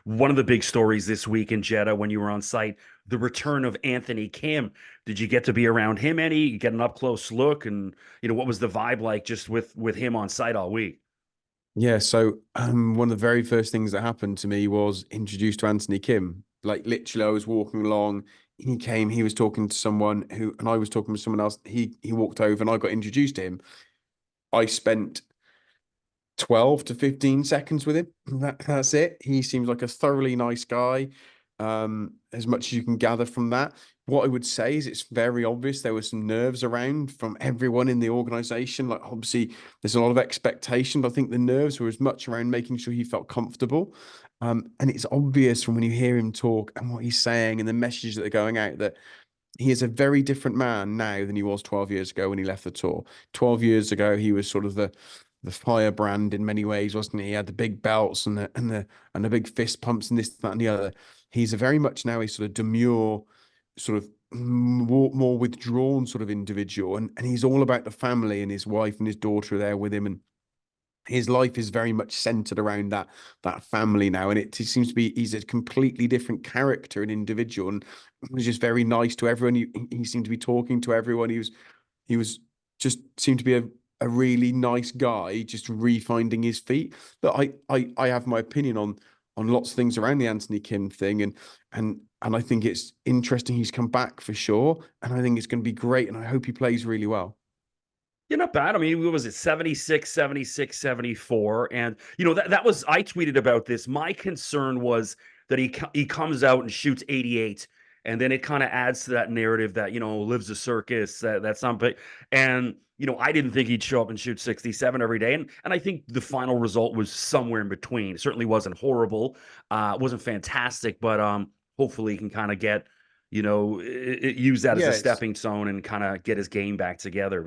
one of the big stories this week in Jeddah when you were on site, the return of Anthony Kim. Did you get to be around him any? Get an up close look, and what was the vibe like just with him on site all week? Yeah, so one of the very first things that happened to me was introduced to Anthony Kim. Like literally, I was walking along, he came, he was talking to someone who, and I was talking to someone else. He walked over, and I got introduced to him. I spent 12 to 15 seconds with him. That's it. He seems like a thoroughly nice guy. As much as you can gather from that. What I would say is it's very obvious there were some nerves around from everyone in the organization. Like obviously there's a lot of expectation, but I think the nerves were as much around making sure he felt comfortable. And it's obvious from when you hear him talk and what he's saying and the messages that are going out that he is a very different man now than he was 12 years ago when he left the tour. 12 years ago, he was sort of the firebrand in many ways, wasn't he? He had the big belts and the big fist pumps and this, that, and the other. He's a very much now a sort of demure, sort of more withdrawn sort of individual. And he's all about the family, and his wife and his daughter are there with him. And his life is very much centered around that family now, and it seems to be he's a completely different character and individual, and was just very nice to everyone. He seemed to be talking to everyone. He was just seemed to be a really nice guy, just refinding his feet. But I have my opinion on lots of things around the Anthony Kim thing, and I think it's interesting he's come back for sure, and I think it's going to be great, and I hope he plays really well. You're not bad. I mean, what was it, 76, 76, 74? And, that was, I tweeted about this. My concern was that he comes out and shoots 88. And then it kind of adds to that narrative that, lives a circus, that's something. And, I didn't think he'd show up and shoot 67 every day. And I think the final result was somewhere in between. It certainly wasn't horrible. Wasn't fantastic, but hopefully he can kind of get, use that as a Yeah, it's stepping stone and kind of get his game back together.